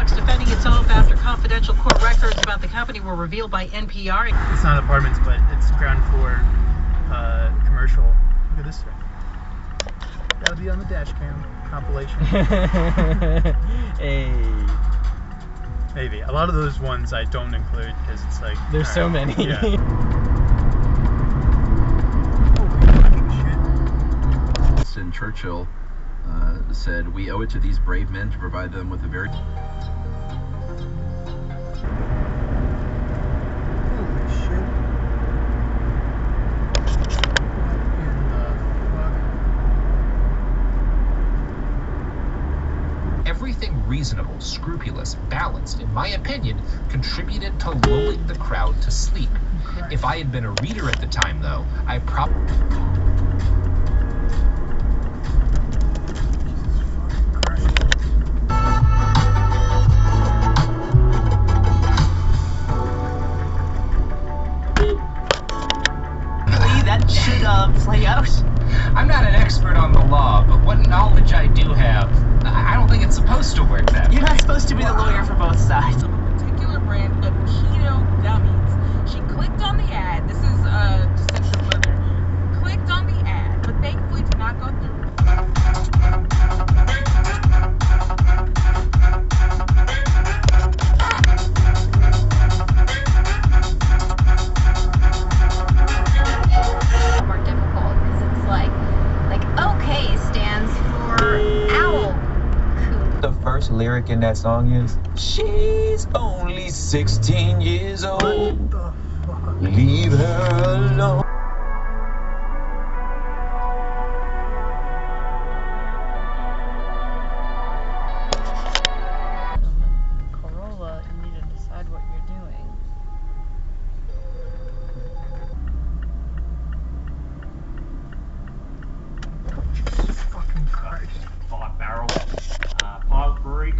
Xerox defending itself after confidential court records about the company were revealed by NPR. It's not apartments, but it's ground floor commercial. Look at this thing. Gotta be on the dash cam compilation. Hey. Maybe. A lot of those ones I don't include because it's like... There's so many. Yeah. Winston Churchill said, "We owe it to these brave men to provide them with a very..." Holy shit. What in the fuck? Everything reasonable, scrupulous, balanced, in my opinion, contributed to lulling the crowd to sleep. If I had been a reader at the time, though, I probably... That should play out. I'm not an expert on the law, but what knowledge I do have, I don't think it's supposed to work that way. You're not supposed to be the lawyer for both sides. Of a particular brand of keto gummies. She clicked on the ad. This is just sent her further. Clicked on the ad, but thankfully did not go through. Lyric in that song is, "She's only 16 years old. What the fuck? Leave her alone." Corolla, you need to decide what you're doing. Jesus fucking Christ. 5-barrel pilot brewery.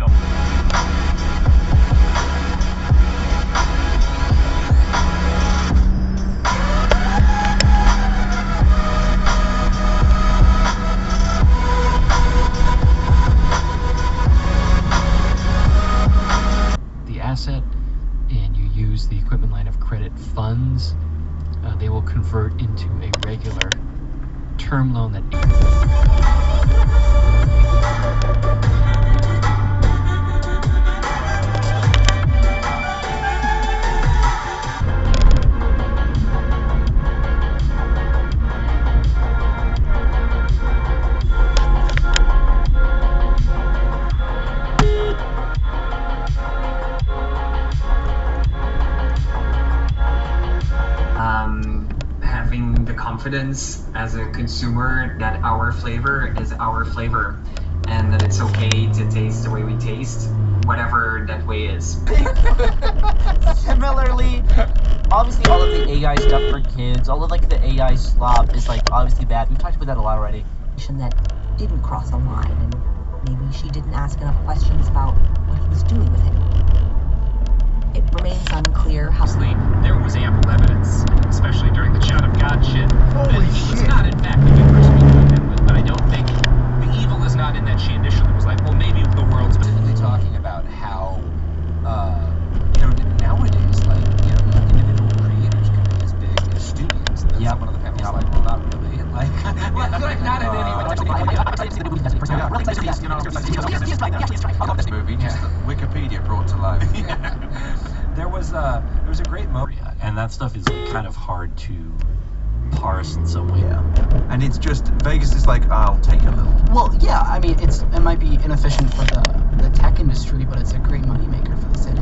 The asset and you use the equipment line of credit funds, they will convert into a regular term loan that... Having the confidence as a consumer that our flavor is our flavor and that it's okay to taste the way we taste, whatever that way is. Similarly, obviously all of the AI stuff for kids, all of like the AI slop is like obviously bad. We've talked about that a lot already. That didn't cross a line, and maybe she didn't ask enough questions about what he was doing with it. It remains unclear how... There was ample evidence, especially during the Child of God shit, that Holy he was shit. not in fact a good person to begin with. But I don't think the evil is not in that she initially was like, well, maybe the world's... Specifically talking about how, nowadays, like, individual creators can be as big as studios. And that's one of the panels like, well, not really. Like, not in any way. This movie, just Wikipedia brought to life. There was a great moment, and that stuff is like kind of hard to parse in some way. Yeah. And it's just, Vegas is like, I'll take a little. Well, yeah, I mean, it might be inefficient for the tech industry, but it's a great moneymaker for the city.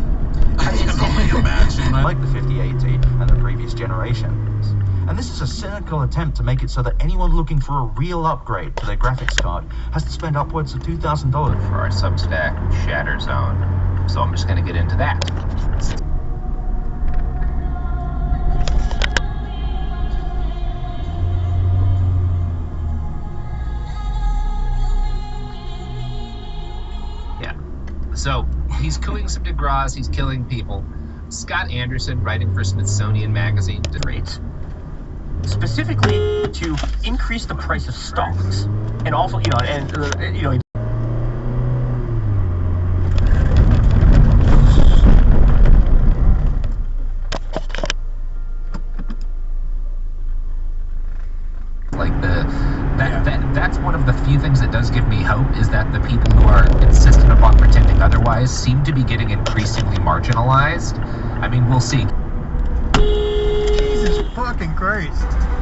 I can only imagine. Like the 5080 and the previous generations. And this is a cynical attempt to make it so that anyone looking for a real upgrade to their graphics card has to spend upwards of $2,000 for our Substack Shatter Zone. So I'm just going to get into that. Yeah. So he's cooing some DeGrasse, he's killing people. Scott Anderson, writing for Smithsonian Magazine. Great. Specifically to increase the price of stocks, and also, that's one of the few things that does give me hope, is that the people who are insistent upon pretending otherwise seem to be getting increasingly marginalized. I mean, we'll see. Jesus fucking Christ.